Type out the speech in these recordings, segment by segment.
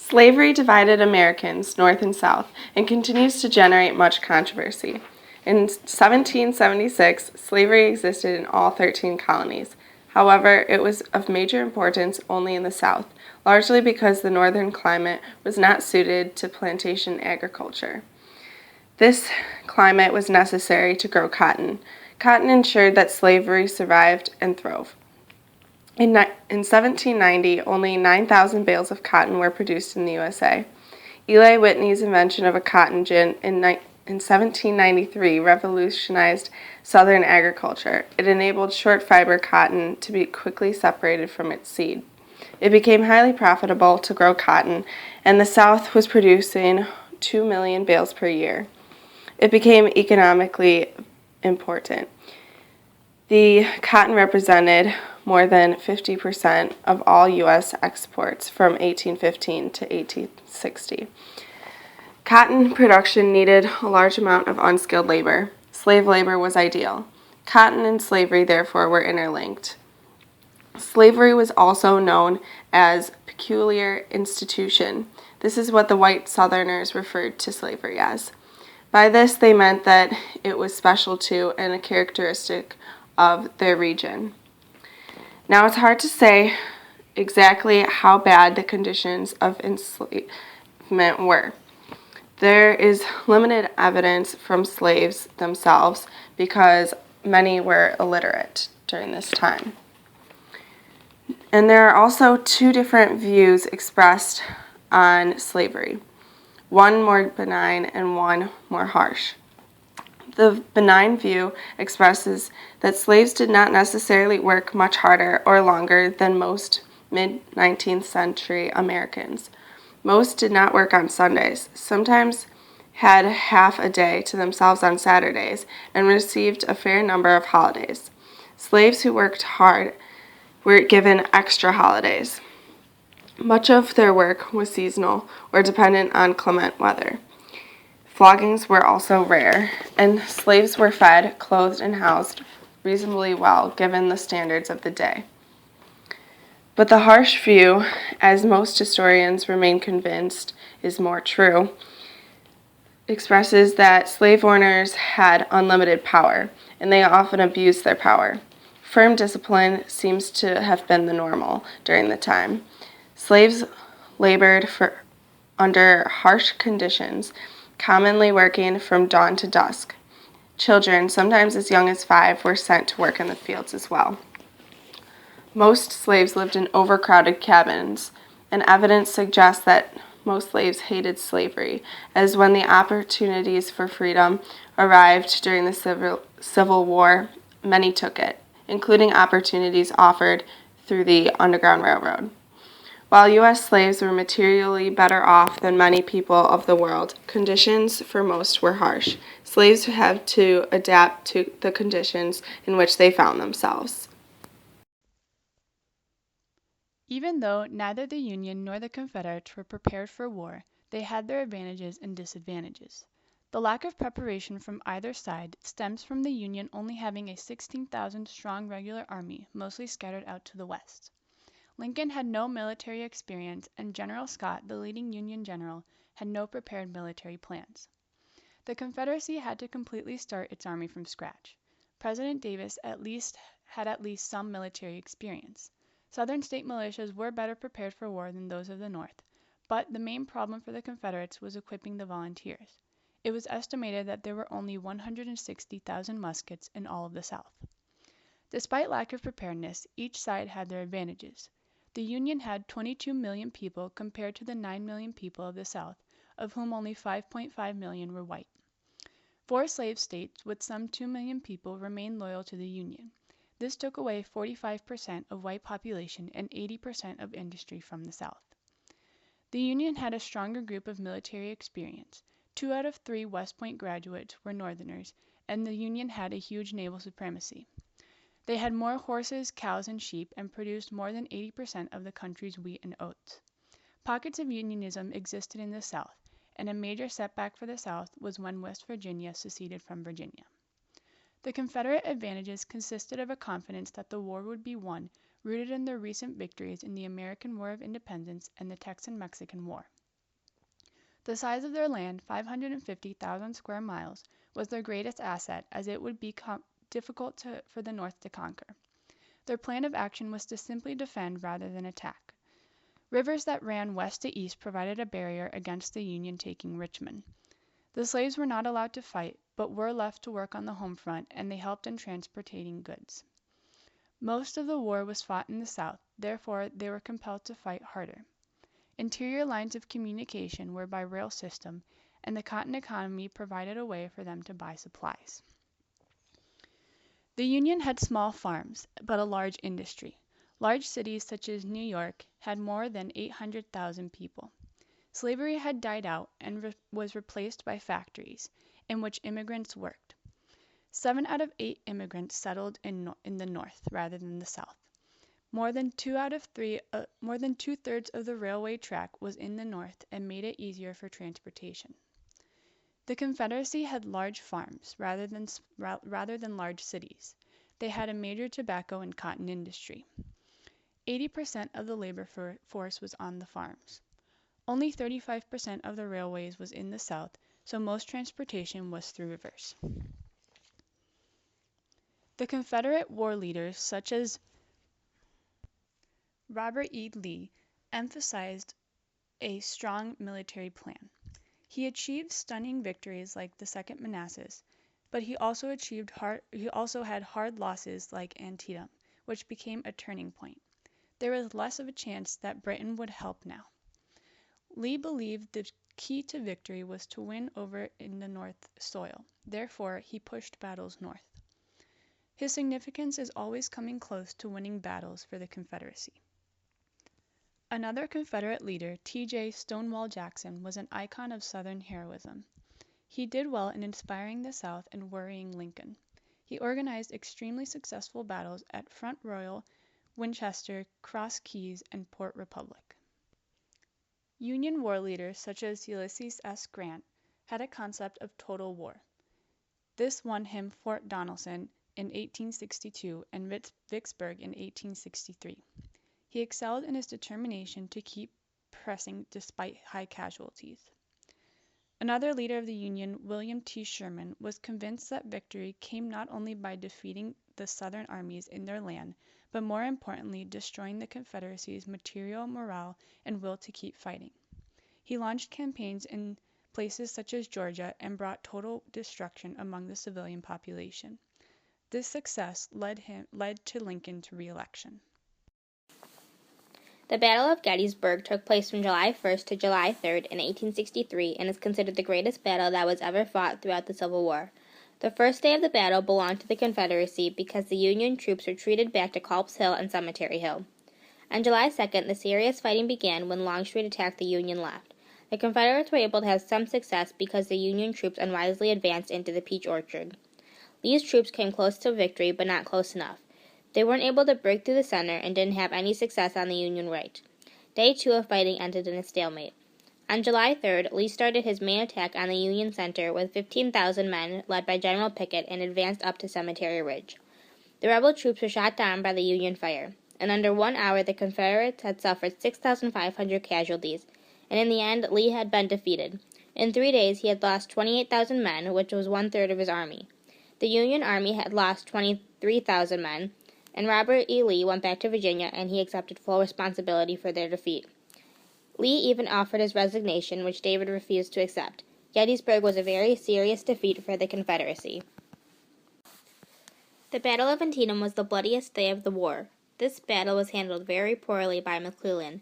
Slavery divided Americans north and south and continues to generate much controversy. In 1776, slavery existed in all 13 colonies. However, it was of major importance only in the South, largely because the northern climate was not suited to plantation agriculture. This climate was necessary to grow cotton. Cotton ensured that slavery survived and throve. In 1790, only 9,000 bales of cotton were produced in the USA. Eli Whitney's invention of a cotton gin in 1793 revolutionized southern agriculture. It enabled short fiber cotton to be quickly separated from its seed. It became highly profitable to grow cotton, and the South was producing 2 million bales per year. It became economically important. The cotton represented more than 50% of all U.S. exports from 1815 to 1860. Cotton production needed a large amount of unskilled labor. Slave labor was ideal. Cotton and slavery, therefore, were interlinked. Slavery was also known as peculiar institution. This is what the white Southerners referred to slavery as. By this, they meant that it was special to and a characteristic of their region. Now, it's hard to say exactly how bad the conditions of enslavement were. There is limited evidence from slaves themselves because many were illiterate during this time. And there are also two different views expressed on slavery, one more benign and one more harsh. The benign view expresses that slaves did not necessarily work much harder or longer than most mid-19th century Americans. Most did not work on Sundays, sometimes had half a day to themselves on Saturdays, and received a fair number of holidays. Slaves who worked hard were given extra holidays. Much of their work was seasonal or dependent on clement weather. Floggings were also rare, and slaves were fed, clothed, and housed reasonably well given the standards of the day. But the harsh view, as most historians remain convinced is more true, expresses that slave owners had unlimited power, and they often abused their power. Firm discipline seems to have been the normal during the time. Slaves labored under harsh conditions, commonly working from dawn to dusk. Children, sometimes as young as 5, were sent to work in the fields as well. Most slaves lived in overcrowded cabins, and evidence suggests that most slaves hated slavery, as when the opportunities for freedom arrived during the Civil War, many took it, including opportunities offered through the Underground Railroad. While U.S. slaves were materially better off than many people of the world, conditions for most were harsh. Slaves had to adapt to the conditions in which they found themselves. Even though neither the Union nor the Confederates were prepared for war, they had their advantages and disadvantages. The lack of preparation from either side stems from the Union only having a 16,000 strong regular army, mostly scattered out to the west. Lincoln had no military experience, and General Scott, the leading Union general, had no prepared military plans. The Confederacy had to completely start its army from scratch. President Davis had at least some military experience. Southern state militias were better prepared for war than those of the North, but the main problem for the Confederates was equipping the volunteers. It was estimated that there were only 160,000 muskets in all of the South. Despite lack of preparedness, each side had their advantages. The Union had 22 million people compared to the 9 million people of the South, of whom only 5.5 million were white. 4 slave states with some 2 million people remained loyal to the Union. This took away 45% of white population and 80% of industry from the South. The Union had a stronger group of military experience. 2 out of 3 West Point graduates were Northerners, and the Union had a huge naval supremacy. They had more horses, cows, and sheep, and produced more than 80% of the country's wheat and oats. Pockets of Unionism existed in the South, and a major setback for the South was when West Virginia seceded from Virginia. The Confederate advantages consisted of a confidence that the war would be won, rooted in their recent victories in the American War of Independence and the Texan-Mexican War. The size of their land, 550,000 square miles, was their greatest asset, as it would be difficult for the North to conquer. Their plan of action was to simply defend rather than attack. Rivers that ran west to east provided a barrier against the Union taking Richmond. The slaves were not allowed to fight, but were left to work on the home front, and they helped in transporting goods. Most of the war was fought in the South, therefore they were compelled to fight harder. Interior lines of communication were by rail system, and the cotton economy provided a way for them to buy supplies. The Union had small farms, but a large industry. Large cities such as New York had more than 800,000 people. Slavery had died out and was replaced by factories, in which immigrants worked. 7 out of 8 immigrants settled in the North rather than the South. More than two-thirds of the railway track was in the North and made it easier for transportation. The Confederacy had large farms rather than large cities. They had a major tobacco and cotton industry. 80% of the labor force was on the farms. Only 35% of the railways was in the South, so most transportation was through rivers. The Confederate war leaders, such as Robert E. Lee, emphasized a strong military plan. He achieved stunning victories like the Second Manassas, but he also had hard losses like Antietam, which became a turning point. There was less of a chance that Britain would help now. Lee believed the key to victory was to win over in the North soil. Therefore, he pushed battles north. His significance is always coming close to winning battles for the Confederacy. Another Confederate leader, T.J. Stonewall Jackson, was an icon of Southern heroism. He did well in inspiring the South and worrying Lincoln. He organized extremely successful battles at Front Royal, Winchester, Cross Keys, and Port Republic. Union war leaders such as Ulysses S. Grant had a concept of total war. This won him Fort Donelson in 1862 and Vicksburg in 1863. He excelled in his determination to keep pressing despite high casualties. Another leader of the Union, William T. Sherman, was convinced that victory came not only by defeating the Southern armies in their land, but more importantly, destroying the Confederacy's material morale and will to keep fighting. He launched campaigns in places such as Georgia and brought total destruction among the civilian population. This success led to Lincoln's re-election. The Battle of Gettysburg took place from July 1st to July 3rd in 1863 and is considered the greatest battle that was ever fought throughout the Civil War. The first day of the battle belonged to the Confederacy because the Union troops retreated back to Culp's Hill and Cemetery Hill. On July 2nd, the serious fighting began when Longstreet attacked the Union left. The Confederates were able to have some success because the Union troops unwisely advanced into the Peach Orchard. Lee's troops came close to victory, but not close enough. They weren't able to break through the center and didn't have any success on the Union right. Day 2 of fighting ended in a stalemate. On July 3rd, Lee started his main attack on the Union center with 15,000 men led by General Pickett and advanced up to Cemetery Ridge. The rebel troops were shot down by the Union fire. In under 1 hour, the Confederates had suffered 6,500 casualties, and in the end, Lee had been defeated. In 3 days, he had lost 28,000 men, which was 1/3 of his army. The Union Army had lost 23,000 men, and Robert E. Lee went back to Virginia, and he accepted full responsibility for their defeat. Lee even offered his resignation, which David refused to accept. Gettysburg was a very serious defeat for the Confederacy. The Battle of Antietam was the bloodiest day of the war. This battle was handled very poorly by McClellan.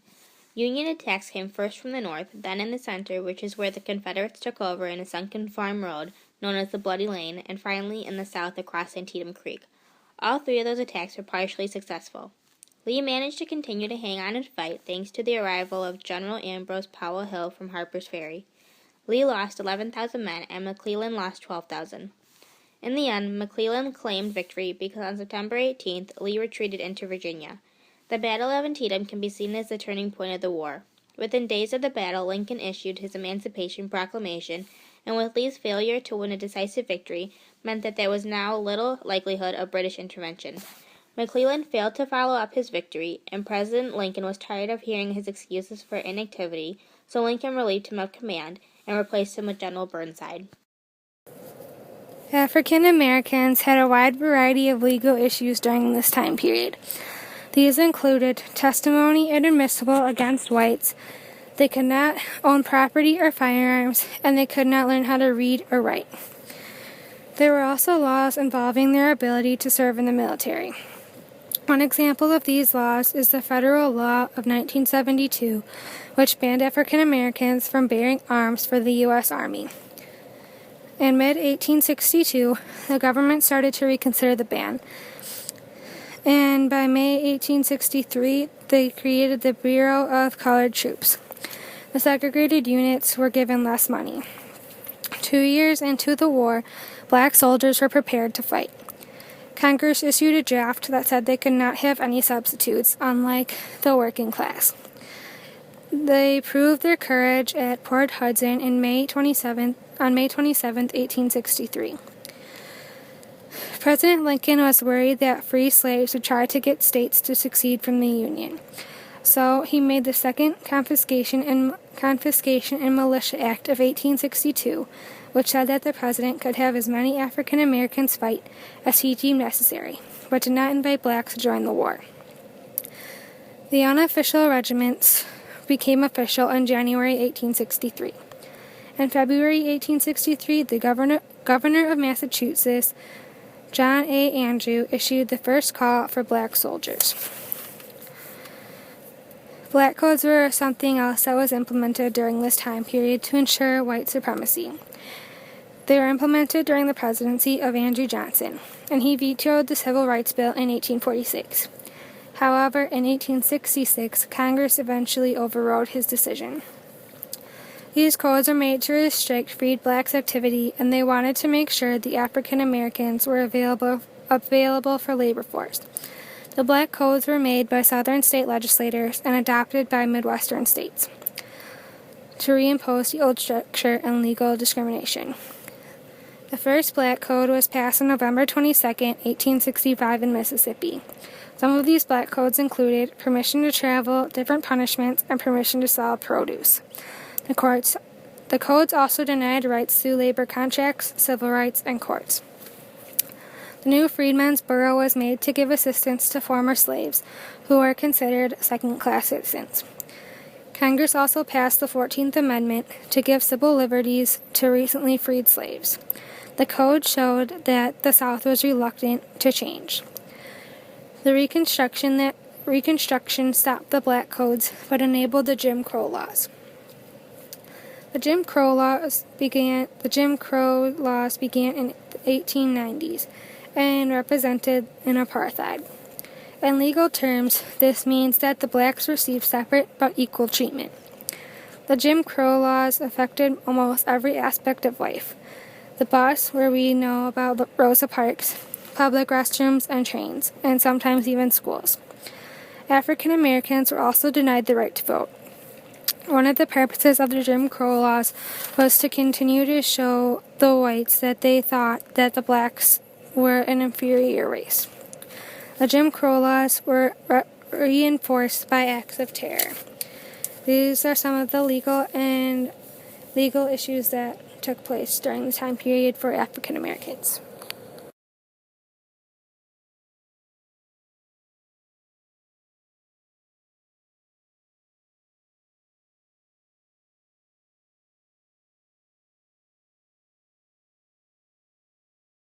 Union attacks came first from the north, then in the center, which is where the Confederates took over in a sunken farm road known as the Bloody Lane, and finally in the south across Antietam Creek. All 3 of those attacks were partially successful. Lee managed to continue to hang on and fight thanks to the arrival of General Ambrose Powell Hill from Harper's Ferry. Lee lost 11,000 men and McClellan lost 12,000. In the end, McClellan claimed victory because on September 18th, Lee retreated into Virginia. The Battle of Antietam can be seen as the turning point of the war. Within days of the battle, Lincoln issued his Emancipation Proclamation, and with Lee's failure to win a decisive victory meant that there was now little likelihood of British intervention. McClellan failed to follow up his victory, and President Lincoln was tired of hearing his excuses for inactivity, so Lincoln relieved him of command and replaced him with General Burnside. African Americans had a wide variety of legal issues during this time period. These included testimony inadmissible against whites, they could not own property or firearms, and they could not learn how to read or write. There were also laws involving their ability to serve in the military. One example of these laws is the Federal Law of 1972, which banned African Americans from bearing arms for the U.S. Army. In mid-1862, the government started to reconsider the ban, and by May 1863, they created the Bureau of Colored Troops. The segregated units were given less money. 2 years into the war, black soldiers were prepared to fight. Congress issued a draft that said they could not have any substitutes, unlike the working class. They proved their courage at Port Hudson on May 27, 1863. President Lincoln was worried that free slaves would try to get states to secede from the Union. So he made the Second Confiscation and Militia Act of 1862, which said that the president could have as many African Americans fight as he deemed necessary, but did not invite blacks to join the war. The unofficial regiments became official in January 1863. In February 1863, the governor of Massachusetts, John A. Andrew, issued the first call for black soldiers. Black codes were something else that was implemented during this time period to ensure white supremacy. They were implemented during the presidency of Andrew Johnson, and he vetoed the Civil Rights Bill in 1846. However, in 1866, Congress eventually overrode his decision. These codes were made to restrict freed blacks' activity, and they wanted to make sure the African Americans were available for labor force. The black codes were made by Southern state legislators and adopted by Midwestern states to reimpose the old structure and legal discrimination. The first black code was passed on November 22, 1865 in Mississippi. Some of these black codes included permission to travel, different punishments, and permission to sell produce. The codes also denied rights through labor contracts, civil rights, and courts. The new Freedmen's Bureau was made to give assistance to former slaves, who were considered second-class citizens. Congress also passed the 14th Amendment to give civil liberties to recently freed slaves. The code showed that the South was reluctant to change. The Reconstruction stopped the black codes, but enabled the Jim Crow laws. The Jim Crow laws began in the 1890s and represented an apartheid. In legal terms, this means that the blacks received separate but equal treatment. The Jim Crow laws affected almost every aspect of life. The bus, where we know about Rosa Parks, public restrooms and trains, and sometimes even schools. African Americans were also denied the right to vote. One of the purposes of the Jim Crow laws was to continue to show the whites that they thought that the blacks were an inferior race. The Jim Crow laws were reinforced by acts of terror. These are some of the legal issues that took place during the time period for African Americans.